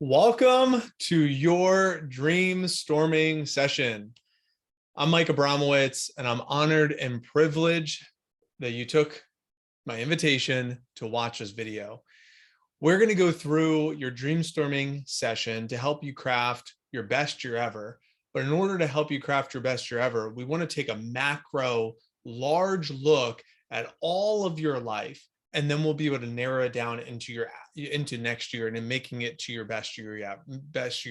Welcome to your dream storming session. I'm Mike Abramowitz, and I'm honored and privileged that you took my invitation to watch this video. We're going to go through your dream storming session to help you craft your best year ever. But in order to help you craft your best year ever, we want to take a macro, large look at all of your life, and then we'll be able to narrow it down into next year and then making it to your best year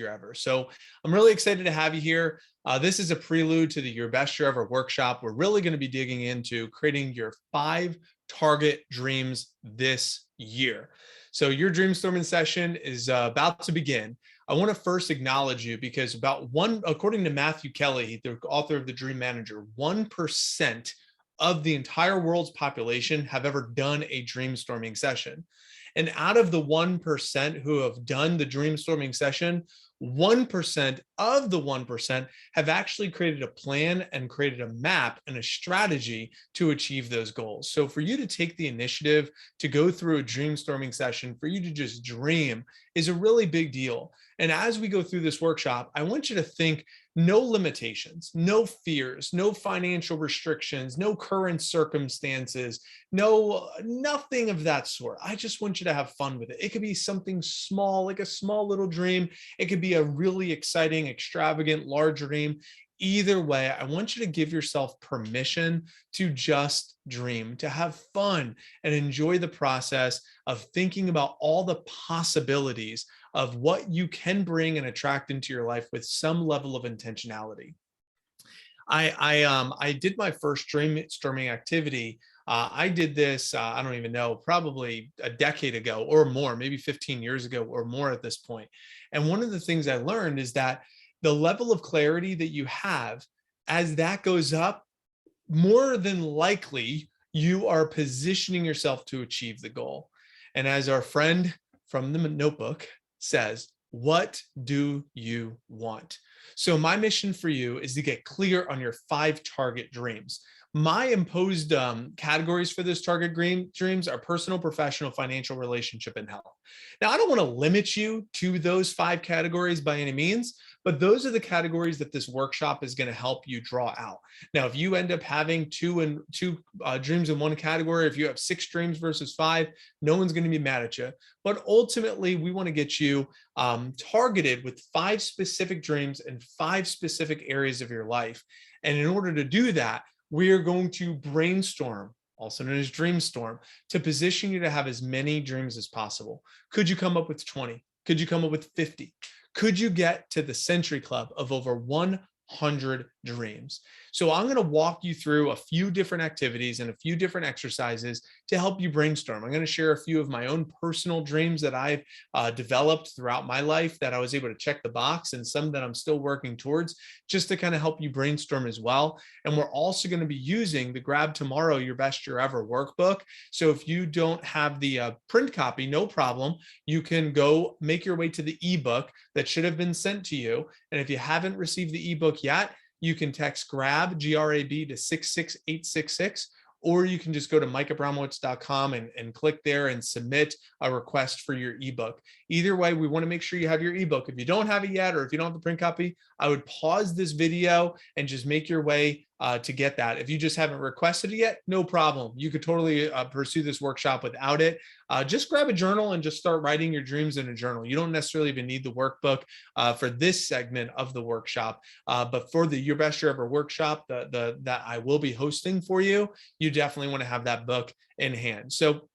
ever. So I'm really excited to have you here. This is a prelude to the Your Best Year Ever workshop. We're really going to be digging into creating your 5 target dreams this year. So your dream storming session is about to begin. I want to first acknowledge you because according to Matthew Kelly, the author of The Dream Manager, 1% of the entire world's population have ever done a dream storming session. And out of the 1% who have done the dream storming session, 1% of the 1% have actually created a plan and created a map and a strategy to achieve those goals. So for you to take the initiative to go through a dream storming session, for you to just dream, is a really big deal. And as we go through this workshop, I want you to think no limitations, no fears, no financial restrictions, no current circumstances, nothing of that sort. I just want you to have fun with it. It could be something small, like a small little dream. It could be a really exciting, extravagant, large dream. Either way, I want you to give yourself permission to just dream, to have fun and enjoy the process of thinking about all the possibilities of what you can bring and attract into your life with some level of intentionality. I did my first dream storming activity. I did this, I don't even know, probably a decade ago or more, maybe 15 years ago or more at this point. And one of the things I learned is that the level of clarity that you have as that goes up, more than likely, you are positioning yourself to achieve the goal. And as our friend from the notebook says, what do you want? So my mission for you is to get clear on your 5 target dreams. My imposed categories for those target dreams are personal, professional, financial, relationship, and health. Now, I don't want to limit you to those 5 categories by any means, but those are the categories that this workshop is going to help you draw out. Now, if you end up having two dreams in one category, if you have 6 dreams versus 5, no one's going to be mad at you. But ultimately, we want to get you targeted with 5 specific dreams and 5 specific areas of your life. And in order to do that, we are going to brainstorm, also known as Dreamstorm, to position you to have as many dreams as possible. Could you come up with 20? Could you come up with 50? Could you get to the Century Club of over 100 dreams? So I'm going to walk you through a few different activities and a few different exercises to help you brainstorm. I'm going to share a few of my own personal dreams that I've developed throughout my life that I was able to check the box, and some that I'm still working towards, just to kind of help you brainstorm as well. And we're also going to be using the Grab Tomorrow Your Best Year Ever workbook. So if you don't have the print copy, no problem. You can go make your way to the ebook that should have been sent to you. And if you haven't received the ebook yet, you can text GRAB, G-R-A-B, to 66866, or you can just go to mikeabramowitz.com and click there and submit a request for your ebook. Either way, we want to make sure you have your ebook. If you don't have it yet, or if you don't have the print copy, I would pause this video and just make your way to get that. If you just haven't requested it yet, no problem. You could totally pursue this workshop without it. Just grab a journal and just start writing your dreams in a journal. You don't necessarily even need the workbook for this segment of the workshop, but for the Your Best Year Ever workshop that I will be hosting for you, you definitely want to have that book in hand. So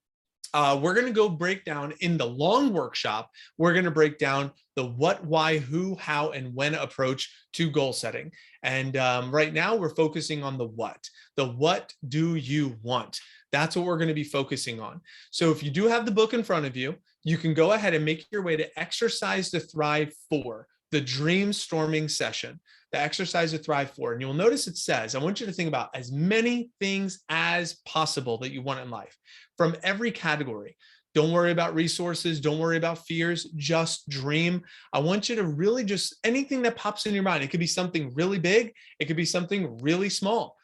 we're going to go break down in the long workshop. We're going to break down the what, why, who, how, and when approach to goal setting. And right now we're focusing on the what. The what do you want? That's what we're going to be focusing on. So if you do have the book in front of you, you can go ahead and make your way to Exercise to Thrive 4, the Dream Storming session. The Exercise to Thrive 4. And you'll notice it says, I want you to think about as many things as possible that you want in life from every category. Don't worry about resources. Don't worry about fears. Just dream. I want you to really just anything that pops in your mind. It could be something really big. It could be something really small.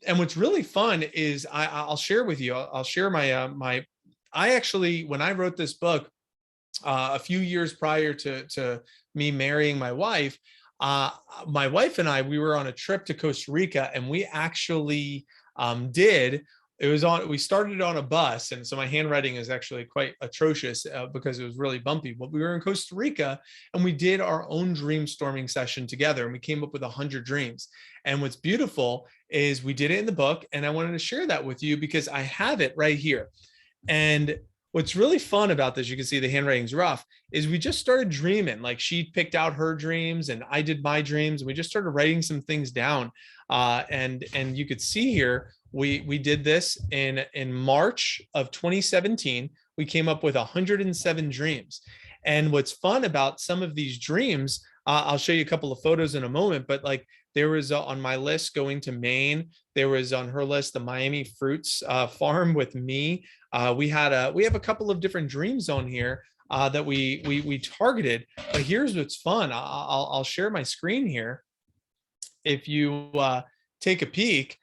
And what's really fun is I'll share with you. I'll share my I actually, when I wrote this book, a few years prior to me marrying uh, my wife and I, we were on a trip to Costa Rica, and we actually did. It was on. We started on a bus, and so my handwriting is actually quite atrocious because it was really bumpy. But we were in Costa Rica, and we did our own dream storming session together, and we came up with 100 dreams. And what's beautiful is we did it in the book, and I wanted to share that with you because I have it right here. And what's really fun about this, you can see the handwriting's rough, is we just started dreaming. Like, she picked out her dreams and I did my dreams. And we just started writing some things down. And you could see here, we did this in March of 2017. We came up with 107 dreams. And what's fun about some of these dreams, I'll show you a couple of photos in a moment, but like, there was on my list going to Maine. There was on her list the Miami Fruits farm with me. We have a couple of different dreams on here that we targeted. But here's what's fun. I'll share my screen here. If you take a peek,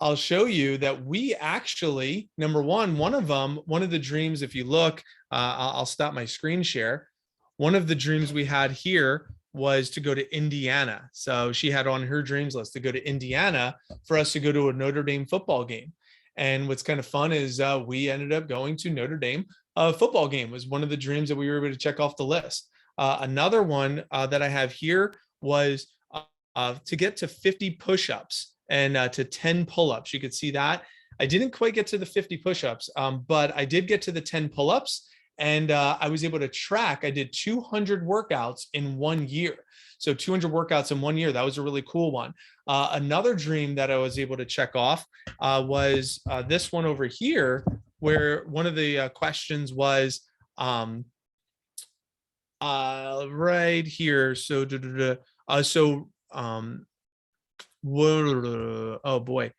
I'll show you that we actually, number one of the dreams, if you look, I'll stop my screen share. One of the dreams we had here was to go to Indiana. So she had on her dreams list to go to Indiana for us to go to a Notre Dame football game. And what's kind of fun is we ended up going to Notre Dame. Football game was one of the dreams that we were able to check off the list. Another one that I have here was to get to 50 push-ups and to 10 pull-ups. You could see that. I didn't quite get to the 50 push-ups, but I did get to the 10 pull-ups. And I was able to track, I did 200 workouts in 1 year. So 200 workouts in 1 year, that was a really cool one. Another dream that I was able to check off was this one over here, where one of the questions was right here. So, oh boy.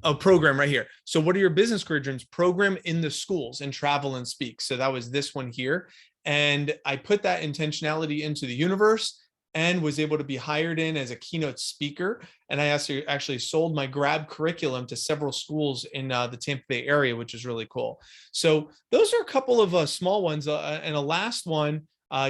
A program right here. So what are your business career dreams? Program in the schools and travel and speak. So that was this one here. And I put that intentionality into the universe and was able to be hired in as a keynote speaker. And I actually sold my grad curriculum to several schools in the Tampa Bay area, which is really cool. So those are a couple of small ones. And a last one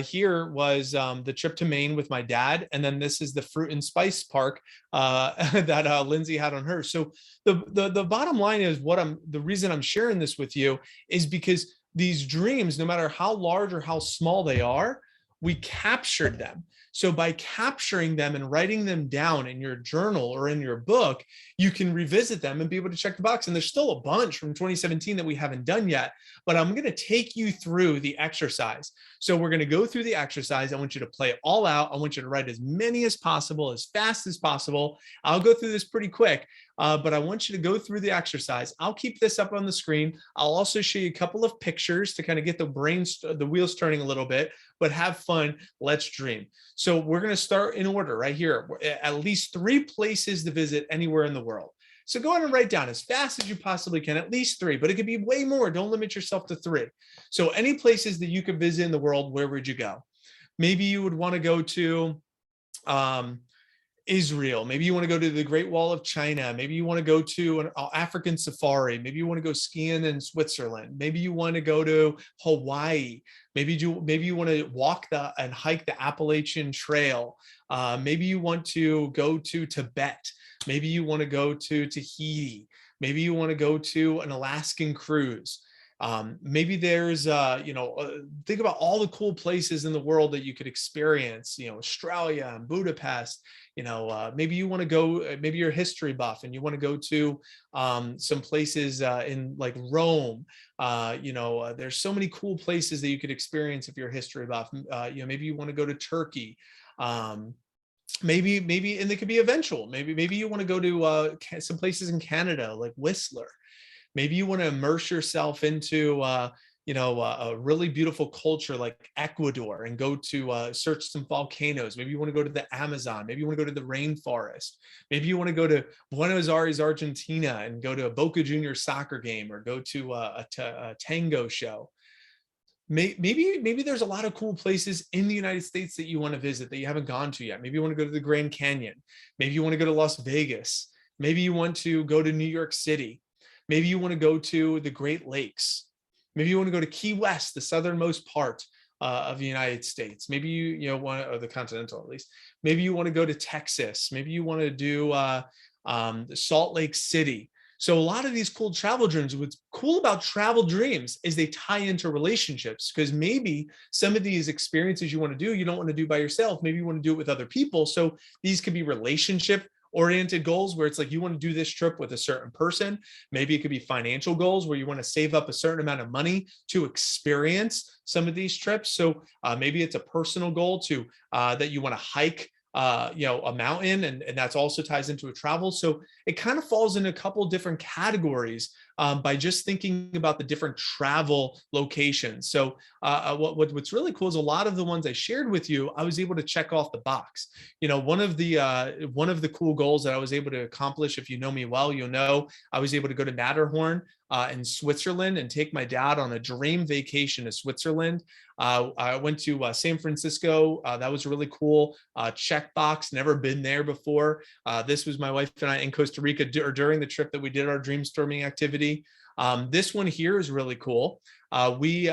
here was the trip to Maine with my dad. And then this is the fruit and spice park that Lindsay had on her. So the bottom line is the reason I'm sharing this with you is because these dreams, no matter how large or how small they are, we captured them. So by capturing them and writing them down in your journal or in your book, you can revisit them and be able to check the box. And there's still a bunch from 2017 that we haven't done yet, but I'm going to take you through the exercise. So we're going to go through the exercise. I want you to play it all out. I want you to write as many as possible, as fast as possible. I'll go through this pretty quick, but I want you to go through the exercise. I'll keep this up on the screen. I'll also show you a couple of pictures to kind of get the wheels turning a little bit, but have fun. Let's dream. So we're going to start in order right here. At least 3 places to visit anywhere in the world. So go ahead and write down as fast as you possibly can, at least 3, but it could be way more. Don't limit yourself to 3. So any places that you could visit in the world, where would you go? Maybe you would want to go to Israel. Maybe you want to go to the Great Wall of China. Maybe you want to go to an African safari. Maybe you want to go skiing in Switzerland. Maybe you want to go to Hawaii. Maybe you want to walk and hike the Appalachian Trail. Maybe you want to go to Tibet. Maybe you want to go to Tahiti. Maybe you want to go to an Alaskan cruise. Maybe there's, think about all the cool places in the world that you could experience, Australia and Budapest. Maybe you want to go, maybe you're a history buff and you want to go to some places in like Rome. There's so many cool places that you could experience if you're a history buff. Maybe you want to go to Turkey. Maybe, and they could be eventual. Maybe you want to go to some places in Canada, like Whistler. Maybe you want to immerse yourself into, a really beautiful culture like Ecuador and go to search some volcanoes. Maybe you want to go to the Amazon. Maybe you want to go to the rainforest. Maybe you want to go to Buenos Aires, Argentina, and go to a Boca Juniors soccer game or go to a tango show. Maybe there's a lot of cool places in the United States that you want to visit that you haven't gone to yet. Maybe you want to go to the Grand Canyon. Maybe you want to go to Las Vegas. Maybe you want to go to New York City. Maybe you want to go to the Great Lakes. Maybe you want to go to Key West, the southernmost part of the United States. Maybe you want to, or the continental at least. Maybe you want to go to Texas. Maybe you want to do Salt Lake City. So a lot of these cool travel dreams, what's cool about travel dreams is they tie into relationships, because maybe some of these experiences you want to do, you don't want to do by yourself. Maybe you want to do it with other people. So these could be relationship oriented goals where it's like you want to do this trip with a certain person. Maybe it could be financial goals where you want to save up a certain amount of money to experience some of these trips. So maybe it's a personal goal to that you want to hike a mountain, and that's also ties into a travel. So it kind of falls in a couple different categories by just thinking about the different travel locations. So what's really cool is a lot of the ones I shared with you, I was able to check off the box. One of the cool goals that I was able to accomplish, if you know me well, you'll know I was able to go to Matterhorn in Switzerland and take my dad on a dream vacation to Switzerland. I went to San Francisco. That was really cool. Checkbox, never been there before. This was my wife and I in Costa Rica during the trip that we did our dreamstorming activity. This one here is really cool. We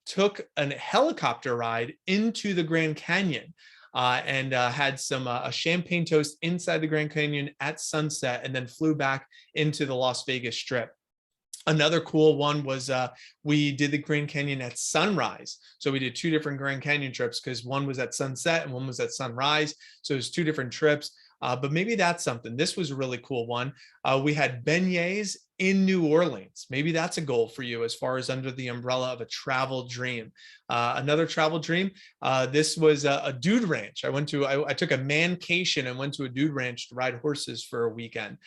took a helicopter ride into the Grand Canyon. And had some a champagne toast inside the Grand Canyon at sunset, and then flew back into the Las Vegas Strip. Another cool one was we did the Grand Canyon at sunrise. So we did two different Grand Canyon trips, because one was at sunset and one was at sunrise. So it was two different trips. But maybe that's something. This was a really cool one. We had beignets in New Orleans. Maybe that's a goal for you as far as under the umbrella of a travel dream. Another travel dream, this was a dude ranch. I took a mancation and went to a dude ranch to ride horses for a weekend.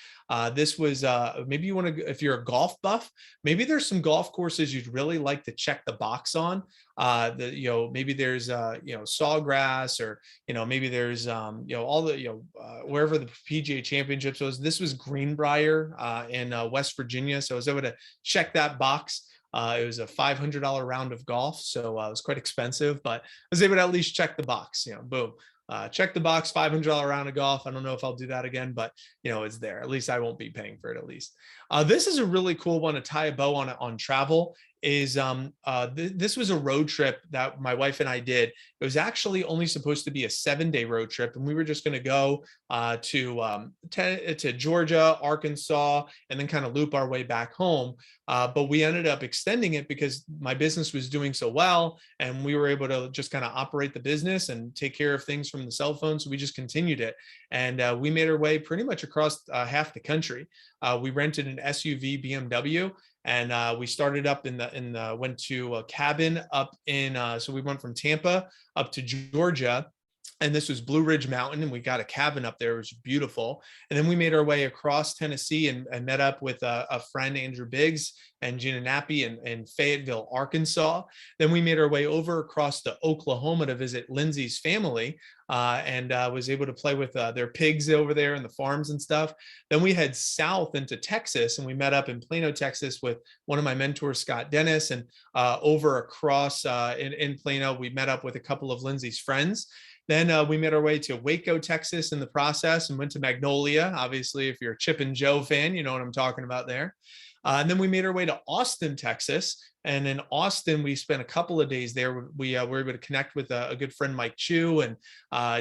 This was, maybe you want to, if you're a golf buff, maybe there's some golf courses you'd really like to check the box on. Maybe there's, Sawgrass, or, maybe there's, all the, wherever the PGA Championships was. This was Greenbrier in West Virginia. So I was able to check that box. It was a $500 round of golf, so it was quite expensive, but I was able to at least check the box. Boom, check the box, $500 round of golf. I don't know if I'll do that again, but it's there. At least I won't be paying for it. At least this is a really cool one to tie a bow on travel. This was a road trip that my wife and I did. It was actually only supposed to be a 7-day road trip, and we were just going to go to Georgia, Arkansas, and then kind of loop our way back home. But we ended up extending it because my business was doing so well, and we were able to just kind of operate the business and take care of things from the cell phone. So we just continued it, and we made our way pretty much across half the country. We rented an SUV BMW. And we started up went to a cabin up in, so we went from Tampa up to Georgia, and this was Blue Ridge Mountain, and we got a cabin up there. It was beautiful. And then we made our way across Tennessee and met up with a friend, Andrew Biggs, and Gina Nappy in Fayetteville, Arkansas. Then we made our way over across to Oklahoma to visit Lindsay's family, and was able to play with their pigs over there and the farms and stuff. Then we head south into Texas, and we met up in Plano, Texas with one of my mentors, Scott Dennis, and over across in Plano, we met up with a couple of Lindsay's friends. Then we made our way to Waco, Texas in the process, and went to Magnolia. Obviously, if you're a Chip and Joe fan, you know what I'm talking about there. And then we made our way to Austin, Texas. And in Austin, we spent a couple of days there. We were able to connect with a good friend, Mike Chu, and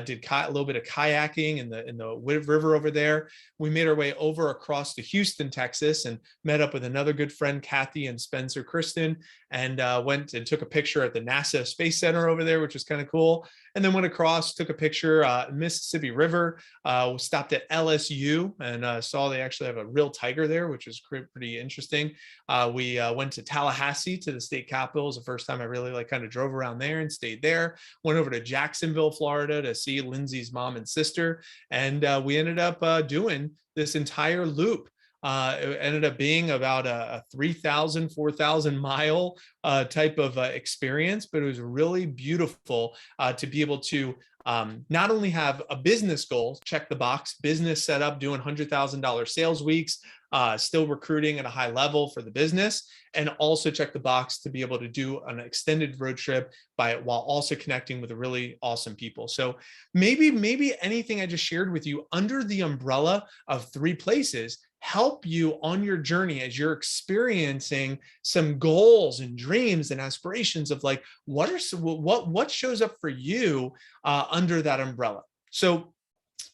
did a little bit of kayaking in the river over there. We made our way over across to Houston, Texas, and met up with another good friend, Kathy and Spencer Kristen, and went and took a picture at the NASA Space Center over there, which was kind of cool. And then went across, took a picture Mississippi River, stopped at LSU, and saw they actually have a real tiger there, which was pretty interesting. We went to Tallahassee, to the state capitol. It was the first time I really kind of drove around there and stayed there. Went over to Jacksonville, Florida to see Lindsay's mom and sister. And we ended up doing this entire loop. It ended up being about a 3,000, 4,000 mile type of experience, but it was really beautiful to be able to not only have a business goal, check the box, business set up, doing $100,000 sales weeks, still recruiting at a high level for the business, and also check the box to be able to do an extended road trip while also connecting with really awesome people. So maybe anything I just shared with you under the umbrella of 3 places help you on your journey as you're experiencing some goals and dreams and aspirations of like, what shows up for you under that umbrella. So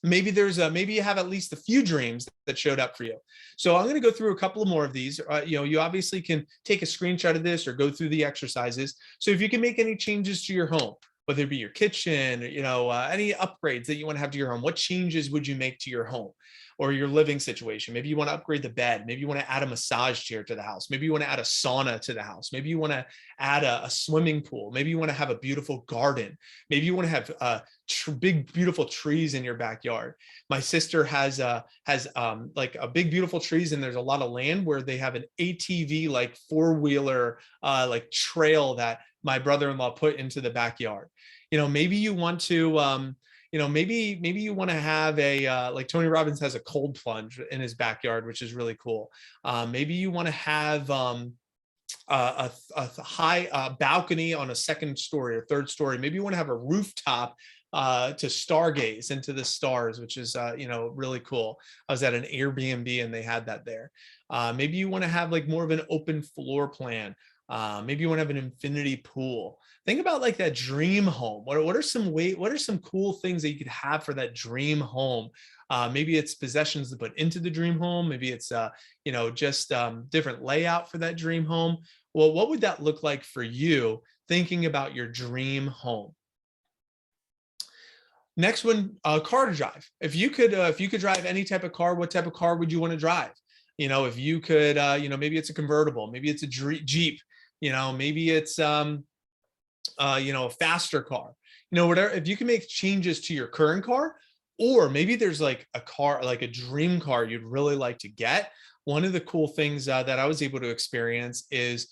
maybe you have at least a few dreams that showed up for you. So I'm going to go through a couple of more of these. You obviously can take a screenshot of this or go through the exercises. So if you can make any changes to your home, whether it be your kitchen, any upgrades that you want to have to your home, what changes would you make to your home or your living situation? Maybe you want to upgrade the bed. Maybe you want to add a massage chair to the house. Maybe you want to add a sauna to the house. Maybe you want to add a swimming pool. Maybe you want to have a beautiful garden. Maybe you want to have big, beautiful trees in your backyard. My sister has like a big, beautiful trees, and there's a lot of land where they have an ATV, like four-wheeler, like trail that my brother-in-law put into the backyard. Maybe you want to, maybe you want to have like Tony Robbins has a cold plunge in his backyard, which is really cool. Maybe you want to have a high balcony on a second story or third story. Maybe you want to have a rooftop to stargaze into the stars, which is, really cool. I was at an Airbnb and they had that there. Maybe you want to have like more of an open floor plan. Maybe you want to have an infinity pool. Think about like that dream home. What are some cool things that you could have for that dream home? Maybe it's possessions to put into the dream home. Maybe it's, just different layout for that dream home. Well, what would that look like for you thinking about your dream home? Next one, car to drive. If you could drive any type of car, what type of car would you want to drive? If you could, maybe it's a convertible, maybe it's a Jeep, maybe it's, a faster car, whatever. If you can make changes to your current car, or maybe there's like a car, like a dream car you'd really like to get. One of the cool things that I was able to experience is,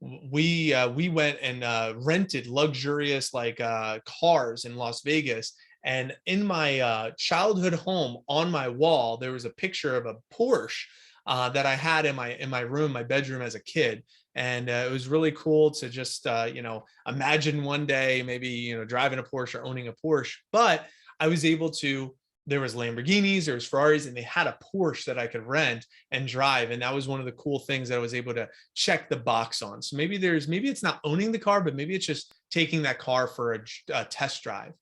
we went and rented luxurious like cars in Las Vegas. And in my childhood home, on my wall, there was a picture of a Porsche that I had in my room, my bedroom as a kid. And it was really cool to just imagine one day maybe driving a Porsche or owning a Porsche. But I was able to. There was Lamborghinis, there was Ferraris, and they had a Porsche that I could rent and drive. And that was one of the cool things that I was able to check the box on. So maybe it's not owning the car, but maybe it's just taking that car for a test drive.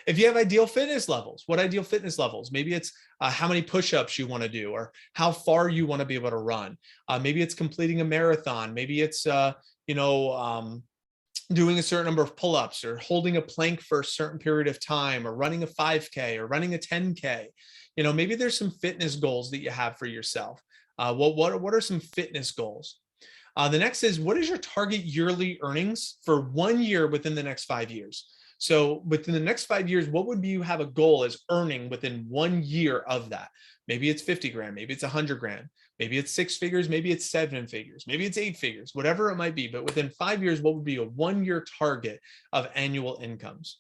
If you have ideal fitness levels, what ideal fitness levels? Maybe it's how many push-ups you want to do, or how far you want to be able to run. Maybe it's completing a marathon. Maybe it's, doing a certain number of pull-ups, or holding a plank for a certain period of time, or running a 5K or running a 10K. Maybe there's some fitness goals that you have for yourself. What are some fitness goals? The next is, what is your target yearly earnings for 1 year within the next 5 years? So within the next 5 years, what would you have a goal as earning within 1 year of that? Maybe it's 50 grand, maybe it's 100 grand, maybe it's 6 figures, maybe it's 7 figures, maybe it's 8 figures, whatever it might be. But within 5 years, what would be a 1 year target of annual incomes?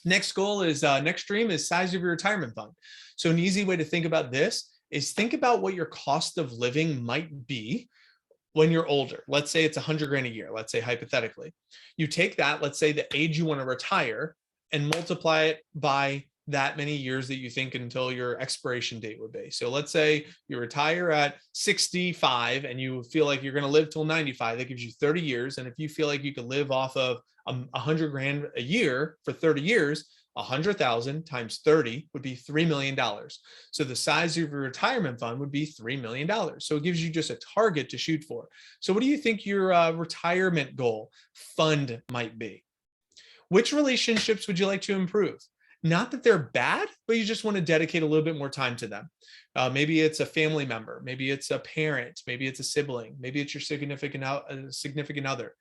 Next goal is, next dream is size of your retirement fund. So an easy way to think about this is think about what your cost of living might be when you're older. Let's say it's 100 grand a year. Let's say hypothetically, you take that, let's say the age you want to retire, and multiply it by that many years that you think until your expiration date would be. So let's say you retire at 65 and you feel like you're going to live till 95. That gives you 30 years. And if you feel like you could live off of 100 grand a year for 30 years, 100,000 times 30 would be $3 million. So the size of your retirement fund would be $3 million. So it gives you just a target to shoot for. So what do you think your retirement goal fund might be? Which relationships would you like to improve? Not that they're bad, but you just want to dedicate a little bit more time to them. Maybe it's a family member, maybe it's a parent, maybe it's a sibling, maybe it's your significant other,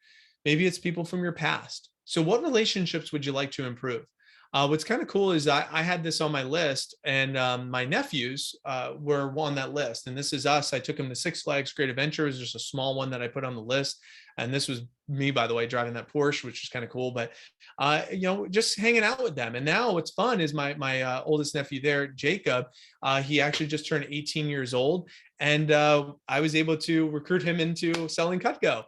maybe it's people from your past. So what relationships would you like to improve? What's kind of cool is I had this on my list, and my nephews were on that list. And this is us. I took them to Six Flags Great Adventure. It was just a small one that I put on the list. And this was me, by the way, driving that Porsche, which is kind of cool. But just hanging out with them. And now what's fun is my oldest nephew there, Jacob. He actually just turned 18 years old, and I was able to recruit him into selling Cutco.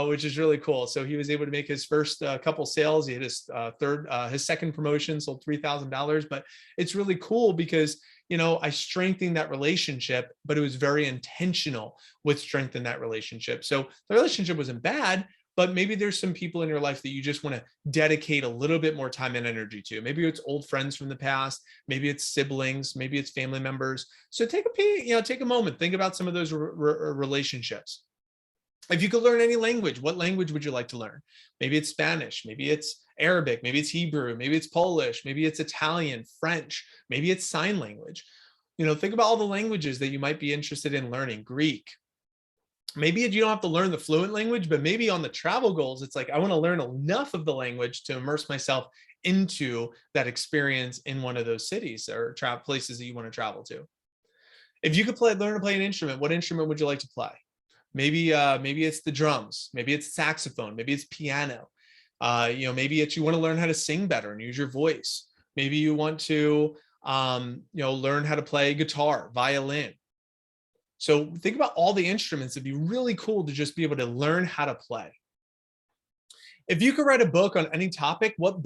Which is really cool. So he was able to make his first couple sales. He had his second promotion, sold $3,000. But it's really cool because I strengthened that relationship, but it was very intentional with strengthening that relationship. So the relationship wasn't bad, but maybe there's some people in your life that you just want to dedicate a little bit more time and energy to. Maybe it's old friends from the past, maybe it's siblings, maybe it's family members. So take take a moment, think about some of those relationships. If you could learn any language, what language would you like to learn? Maybe it's Spanish, maybe it's Arabic, maybe it's Hebrew, maybe it's Polish, maybe it's Italian, French, maybe it's sign language. Think about all the languages that you might be interested in learning. Greek. Maybe you don't have to learn the fluent language, but maybe on the travel goals, it's like, I want to learn enough of the language to immerse myself into that experience in one of those cities or places that you want to travel to. If you could learn to play an instrument, what instrument would you like to play? Maybe it's the drums, maybe it's saxophone, maybe it's piano. Maybe it's you want to learn how to sing better and use your voice. Maybe you want to learn how to play guitar, violin. So think about all the instruments. It'd be really cool to just be able to learn how to play. If you could write a book on any topic, what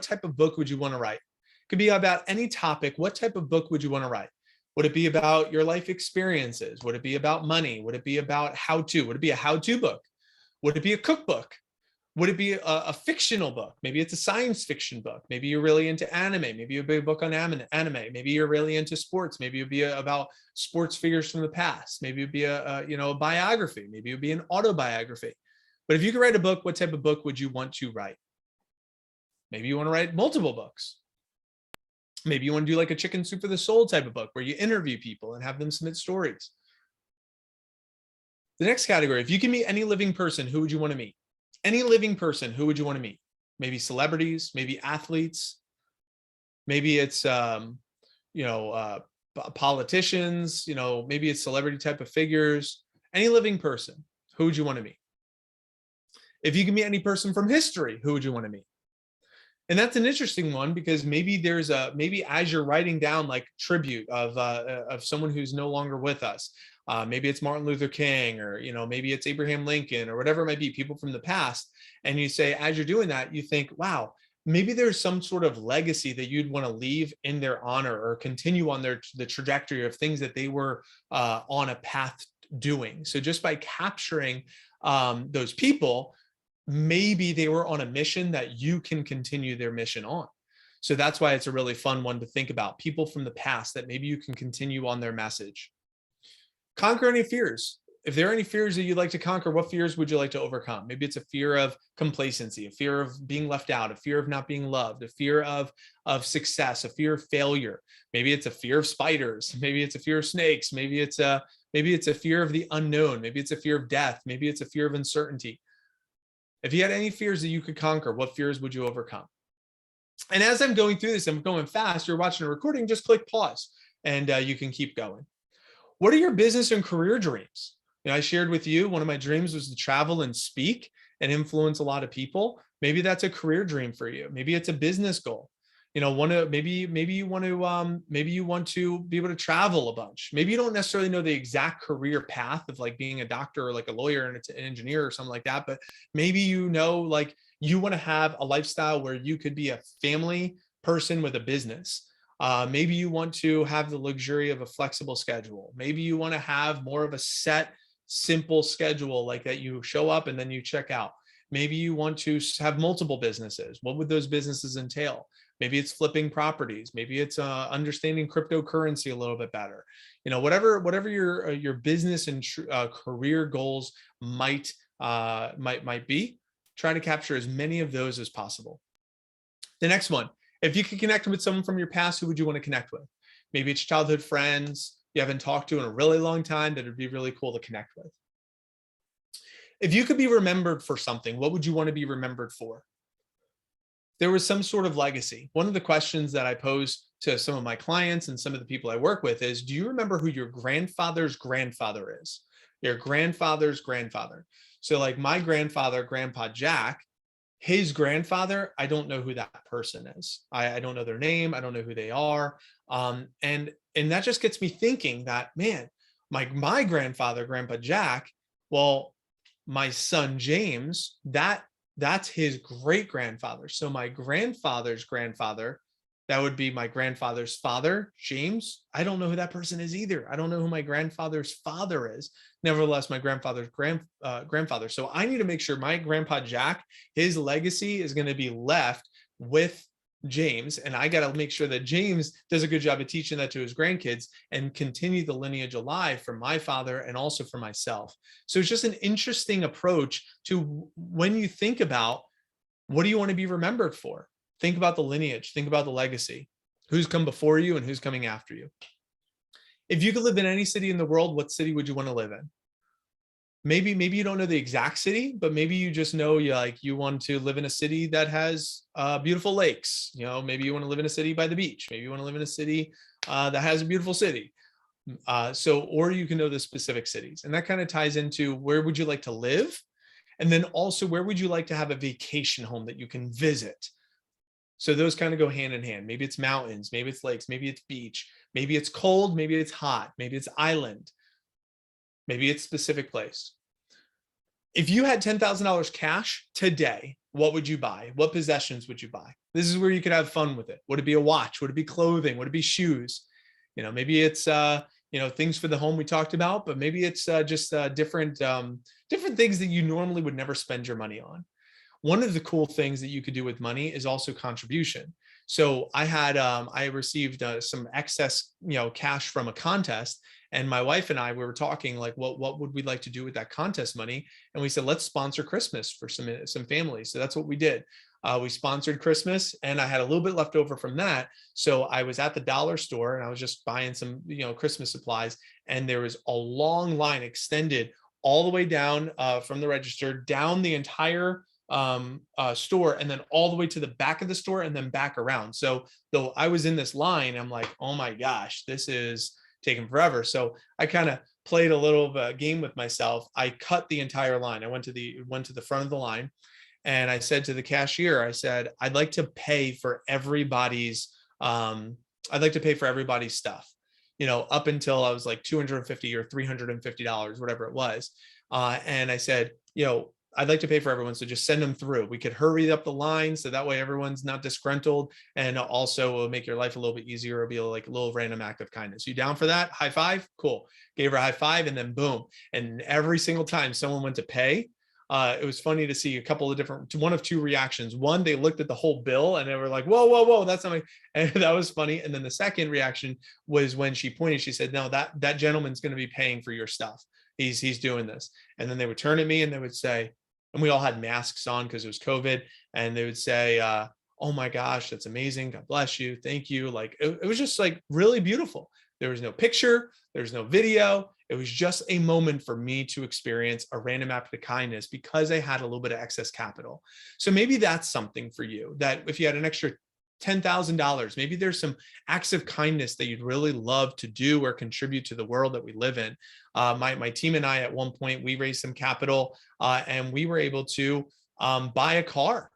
type of book would you want to write? It could be about any topic. What type of book would you want to write? Would it be about your life experiences? Would it be about money? Would it be about how-to? Would it be a how-to book? Would it be a cookbook? Would it be a fictional book? Maybe it's a science fiction book. Maybe you're really into anime. Maybe it'd be a book on anime. Maybe you're really into sports. Maybe it'd be about sports figures from the past. Maybe it'd be a biography. Maybe it'd be an autobiography. But if you could write a book, what type of book would you want to write? Maybe you want to write multiple books. Maybe you want to do like a Chicken Soup for the Soul type of book where you interview people and have them submit stories. The next category, if you can meet any living person, who would you want to meet? Any living person, who would you want to meet? Maybe celebrities, maybe athletes, maybe it's politicians, maybe it's celebrity type of figures. Any living person, who would you want to meet? If you can meet any person from history, who would you want to meet? And that's an interesting one because maybe maybe as you're writing down like tribute of someone who's no longer with us, maybe it's Martin Luther King or maybe it's Abraham Lincoln or whatever it might be, people from the past, and you say as you're doing that, you think, wow, maybe there's some sort of legacy that you'd want to leave in their honor or continue on the trajectory of things that they were on a path doing. So just by capturing those people, maybe they were on a mission that you can continue their mission on. So that's why it's a really fun one to think about. People from the past that maybe you can continue on their message. Conquer any fears. If there are any fears that you'd like to conquer, what fears would you like to overcome? Maybe it's a fear of complacency, a fear of being left out, a fear of not being loved, a fear of success, a fear of failure. Maybe it's a fear of spiders. Maybe it's a fear of snakes. Maybe it's a fear of the unknown. Maybe it's a fear of death. Maybe it's a fear of uncertainty. If you had any fears that you could conquer, what fears would you overcome? And as I'm going through this, I'm going fast. You're watching a recording, just click pause and you can keep going. What are your business and career dreams? I shared with you, one of my dreams was to travel and speak and influence a lot of people. Maybe that's a career dream for you. Maybe it's a business goal. Maybe you want to be able to travel a bunch. Maybe you don't necessarily know the exact career path of like being a doctor or like a lawyer and an engineer or something like that, but maybe like you want to have a lifestyle where you could be a family person with a business. Maybe you want to have the luxury of a flexible schedule. Maybe you want to have more of a set, simple schedule like that you show up and then you check out. Maybe you want to have multiple businesses. What would those businesses entail? Maybe it's flipping properties. Maybe it's understanding cryptocurrency a little bit better. Whatever your business and career goals might be, try to capture as many of those as possible. The next one, if you could connect with someone from your past, who would you want to connect with? Maybe it's childhood friends you haven't talked to in a really long time that would be really cool to connect with. If you could be remembered for something, what would you want to be remembered for? There was some sort of legacy. One of the questions that I pose to some of my clients and some of the people I work with is, do you remember who your grandfather's grandfather is? Your grandfather's grandfather. So like my grandfather, Grandpa Jack, his grandfather, I don't know who that person is. I don't know their name. I don't know who they are. And that just gets me thinking that, man, my grandfather, Grandpa Jack, well, my son, James, that's his great grandfather. So my grandfather's grandfather That would be my grandfather's father, James. I don't know who that person is either. I don't know who my grandfather's father is. Nevertheless, my grandfather's grandfather. So I need to make sure my grandpa Jack, his legacy is going to be left with James. And I got to make sure that James does a good job of teaching that to his grandkids and continue the lineage alive for my father and also for myself. So it's just an interesting approach to when you think about what do you want to be remembered for? Think about the lineage, think about the legacy, who's come before you and who's coming after you. If you could live in any city in the world, what city would you want to live in? Maybe you don't know the exact city, but maybe you just know you want to live in a city that has beautiful lakes. Maybe you want to live in a city by the beach. Maybe you want to live in a city that has a beautiful city. Or you can know the specific cities, and that kind of ties into where would you like to live, and then also where would you like to have a vacation home that you can visit. So those kind of go hand in hand. Maybe it's mountains, maybe it's lakes, maybe it's beach, maybe it's cold, maybe it's hot, maybe it's island, maybe it's specific place. If you had $10,000 cash today, what would you buy? What possessions would you buy? This is where you could have fun with it. Would it be a watch? Would it be clothing? Would it be shoes? Maybe it's things for the home we talked about, but maybe it's just different things that you normally would never spend your money on. One of the cool things that you could do with money is also contribution. So I received some excess, cash from a contest, and my wife and I, we were talking like, what would we like to do with that contest money? And we said, let's sponsor Christmas for some families. So that's what we did. We sponsored Christmas, and I had a little bit left over from that. So I was at the dollar store and I was just buying some, Christmas supplies, and there was a long line extended all the way down from the register, down the entire store, and then all the way to the back of the store and then back around. So though I was in this line, I'm like, oh my gosh, this is taking forever. So I kind of played a little of a game with myself. I cut the entire line. I went to the front of the line, and I said to the cashier, I said, I'd like to pay for everybody's stuff, up until I was like $250 or $350, whatever it was. And I said, I'd like to pay for everyone, so just send them through. We could hurry up the line so that way everyone's not disgruntled, and also will make your life a little bit easier. It'll be like a little random act of kindness. You down for that? High five? Cool. Gave her a high five, and then boom. And every single time someone went to pay, it was funny to see a couple of one of two reactions. One, they looked at the whole bill and they were like, whoa, whoa, whoa, that's not and that was funny. And then the second reaction was when she pointed, she said, no, that gentleman's going to be paying for your stuff. He's doing this. And then they would turn at me and they would say, and we all had masks on because it was COVID, and they would say, oh my gosh, that's amazing. God bless you. Thank you. Like, it was just like really beautiful. There was no picture. There was no video. It was just a moment for me to experience a random act of kindness because I had a little bit of excess capital. So maybe that's something for you, that if you had an extra $10,000, maybe there's some acts of kindness that you'd really love to do or contribute to the world that we live in. My team and I, at one point, we raised some capital and we were able to buy a car.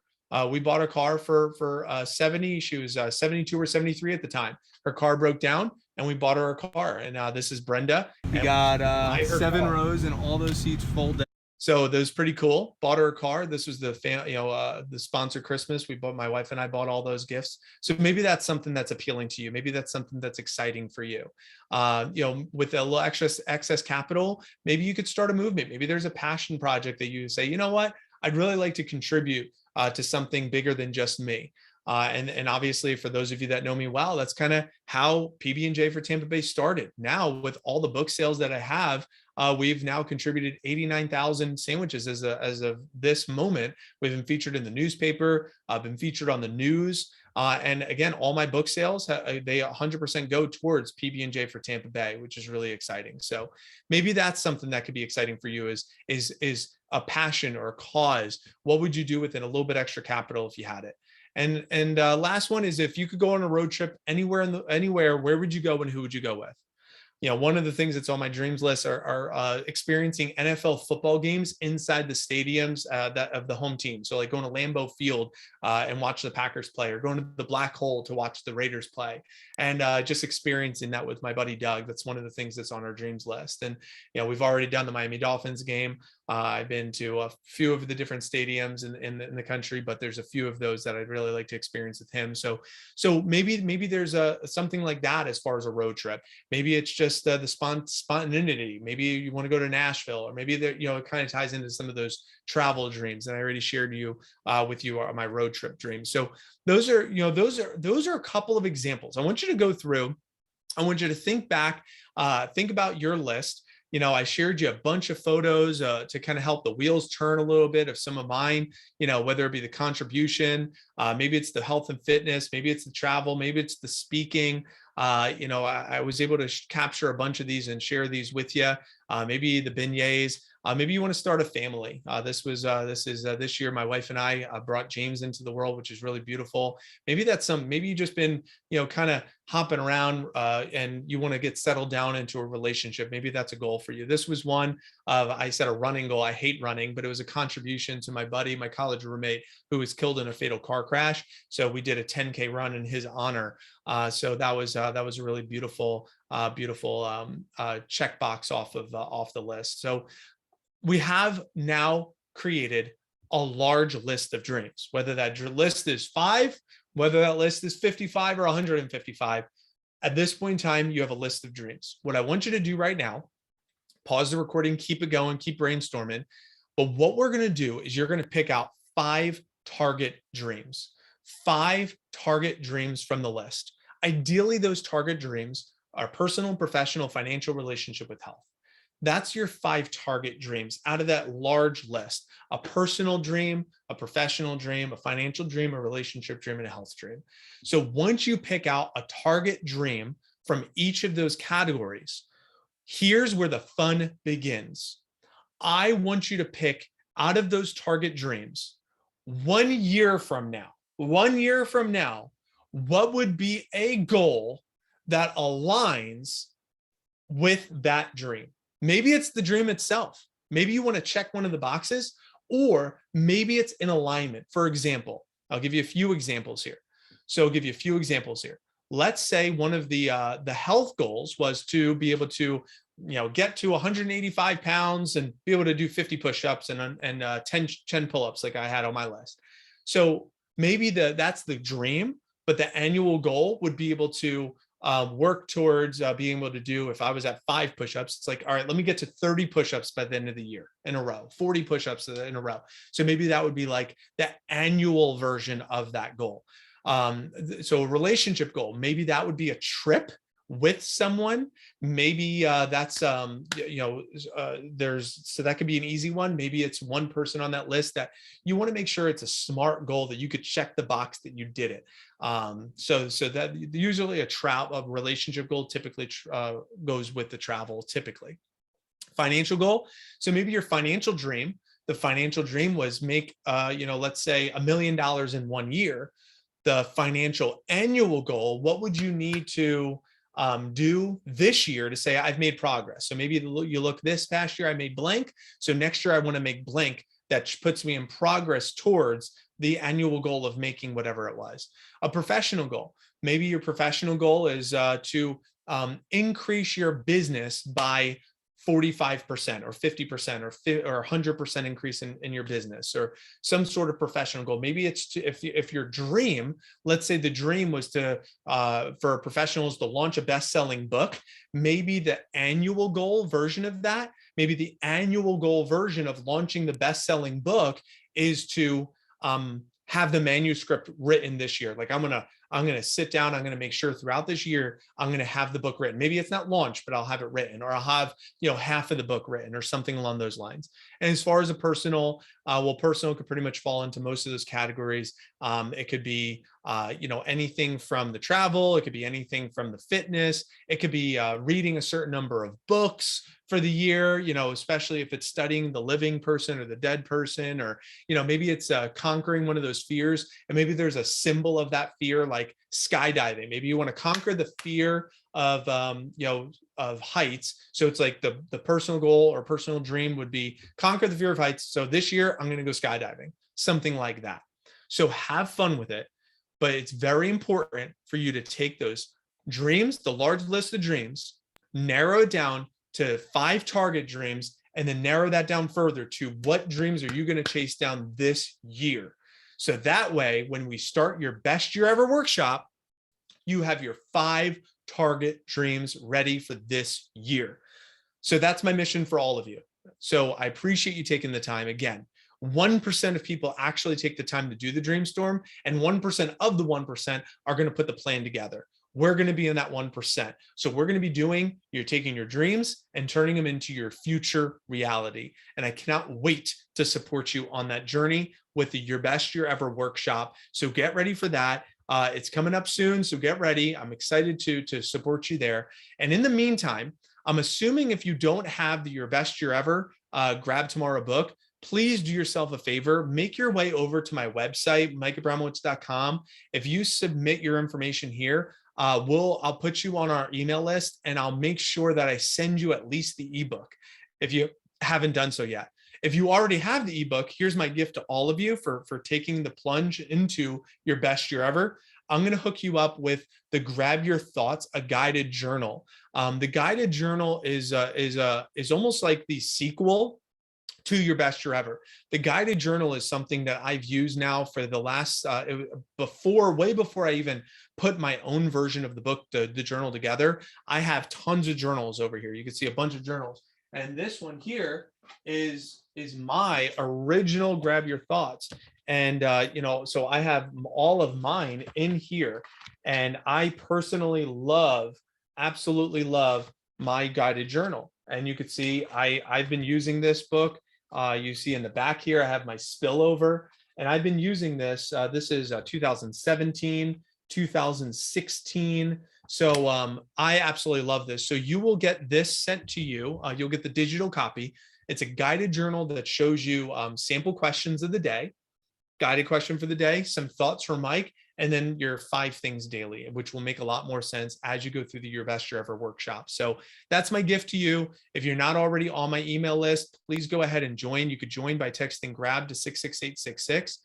We bought a car for 70. She was 72 or 73 at the time. Her car broke down, and we bought her a car. And this is Brenda. We got 7 rows, and all those seats fold down. So that was pretty cool. Bought her a car. This was the sponsored Christmas. My wife and I bought all those gifts. So maybe that's something that's appealing to you. Maybe that's something that's exciting for you. With a little excess capital, maybe you could start a movement. Maybe there's a passion project that you say, you know what, I'd really like to contribute to something bigger than just me. And obviously, for those of you that know me well, that's kind of how PB&J for Tampa Bay started. Now, with all the book sales that I have, we've now contributed 89,000 sandwiches as of this moment. We've been featured in the newspaper, been featured on the news. And again, all my book sales, they 100% go towards PB&J for Tampa Bay, which is really exciting. So maybe that's something that could be exciting for you, is a passion or a cause. What would you do with a little bit extra capital if you had it? And last one is, if you could go on a road trip anywhere, where would you go and who would you go with? One of the things that's on my dreams list are experiencing NFL football games inside the stadiums that of the home team. So like going to Lambeau Field and watch the Packers play, or going to the Black Hole to watch the Raiders play, and just experiencing that with my buddy Doug. That's one of the things that's on our dreams list. And we've already done the Miami Dolphins game. I've been to a few of the different stadiums in the country, but there's a few of those that I'd really like to experience with him. So maybe there's something like that as far as a road trip. Maybe it's just the spontaneity. Maybe you want to go to Nashville, or maybe it kind of ties into some of those travel dreams that I already shared with you my road trip dreams. So those are a couple of examples. I want you to go through. I want you to think back, think about your list. I shared you a bunch of photos to kind of help the wheels turn a little bit of some of mine, whether it be the contribution, maybe it's the health and fitness, maybe it's the travel, maybe it's the speaking. I was able to capture a bunch of these and share these with you. Maybe the beignets. Maybe you want to start a family. This year, my wife and I brought James into the world, which is really beautiful. Maybe maybe you've just been, kind of hopping around and you want to get settled down into a relationship. Maybe that's a goal for you. This was one I set a running goal. I hate running, but it was a contribution to my buddy, my college roommate, who was killed in a fatal car crash. So we did a 10K run in his honor. So that was a really beautiful checkbox off the list. So we have now created a large list of dreams, whether that list is 5, whether that list is 55 or 155. At this point in time, you have a list of dreams. What I want you to do right now, pause the recording, keep it going, keep brainstorming. But what we're going to do is you're going to pick out 5 target dreams, 5 target dreams from the list. Ideally, those target dreams are personal, professional, financial, relationship with health. That's your 5 target dreams out of that large list: a personal dream, a professional dream, a financial dream, a relationship dream, and a health dream. So once you pick out a target dream from each of those categories, here's where the fun begins. I want you to pick out of those target dreams 1 year from now, what would be a goal that aligns with that dream? Maybe it's the dream itself. Maybe you want to check one of the boxes, or maybe it's in alignment. For example, I'll give you a few examples here. Let's say one of the health goals was to be able to, get to 185 pounds and be able to do 50 push-ups and 10 pull-ups like I had on my list. So maybe that's the dream, but the annual goal would be able to work towards being able to do, if I was at 5 push-ups, it's like, all right, let me get to 30 push-ups by the end of the year in a row, 40 push-ups in a row. So maybe that would be like the annual version of that goal. So a relationship goal, maybe that would be a trip with someone. Maybe that's so that could be an easy one. Maybe it's one person on that list that you want to make sure it's a smart goal that you could check the box that you did it. So that usually a relationship goal typically goes with the travel typically. Financial goal. So maybe your financial dream, the financial dream was make let's say $1 million in 1 year. The financial annual goal, what would you need to do this year to say I've made progress? So maybe you look, this past year I made blank, so next year I want to make blank. That puts me in progress towards the annual goal of making whatever it was. A professional goal, maybe your professional goal is to increase your business by 45% or 50% or 100% increase in your business, or some sort of professional goal. Maybe it's if your dream, let's say the dream was to for professionals to launch a best-selling book, maybe the annual goal version of that, maybe the annual goal version of launching the best-selling book is to have the manuscript written this year. Like I'm gonna sit down, I'm gonna make sure throughout this year, I'm gonna have the book written. Maybe it's not launched, but I'll have it written, or I'll have, half of the book written or something along those lines. And as far as a personal, personal could pretty much fall into most of those categories. It could be, anything from the travel, it could be anything from the fitness, it could be reading a certain number of books for the year, especially if it's studying the living person or the dead person, or, maybe it's conquering one of those fears. And maybe there's a symbol of that fear, like skydiving. Maybe you want to conquer the fear of, of heights. So it's like the personal goal or personal dream would be conquer the fear of heights. So this year I'm going to go skydiving, something like that. So have fun with it. But it's very important for you to take those dreams, the large list of dreams, narrow it down to 5 target dreams, and then narrow that down further to what dreams are you going to chase down this year. So that way, when we start your best year ever workshop, you have your 5 target dreams ready for this year. So that's my mission for all of you. So I appreciate you taking the time. Again, 1% of people actually take the time to do the Dreamstorm, and 1% of the 1% are going to put the plan together. We're going to be in that 1%. So we're going to be you're taking your dreams and turning them into your future reality. And I cannot wait to support you on that journey with the Your Best Year Ever workshop. So get ready for that. It's coming up soon, so get ready. I'm excited to support you there. And in the meantime, I'm assuming if you don't have the Your Best Year Ever Grab Tomorrow book, please do yourself a favor, make your way over to my website, MikeAbramowitz.com. If you submit your information here, I'll put you on our email list, and I'll make sure that I send you at least the ebook if you haven't done so yet. If you already have the ebook, here's my gift to all of you for taking the plunge into your best year ever. I'm going to hook you up with the Grab Your Thoughts, a guided journal. The guided journal is almost like the sequel to Your Best Year Ever. The guided journal is something that I've used now for the last, way before I even put my own version of the book, the journal together. I have tons of journals over here. You can see a bunch of journals. And this one here is my original Grab Your Thoughts. And, so I have all of mine in here. And I personally absolutely love my guided journal. And you can see I've been using this book. You see in the back here, I have my spillover, and I've been using this. This is 2017, 2016. So I absolutely love this. So you will get this sent to you. You'll get the digital copy. It's a guided journal that shows you sample questions of the day, guided question for the day, some thoughts from Mike, and then your 5 things daily, which will make a lot more sense as you go through the Your Best Year Ever workshop. So that's my gift to you. If you're not already on my email list, please go ahead and join. You could join by texting GRAB to 66866,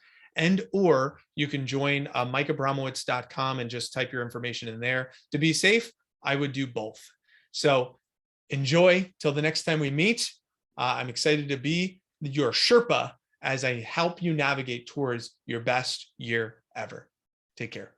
or you can join MikeAbramowitz.com and just type your information in there. To be safe, I would do both. So enjoy till the next time we meet. I'm excited to be your Sherpa as I help you navigate towards your best year ever. Take care.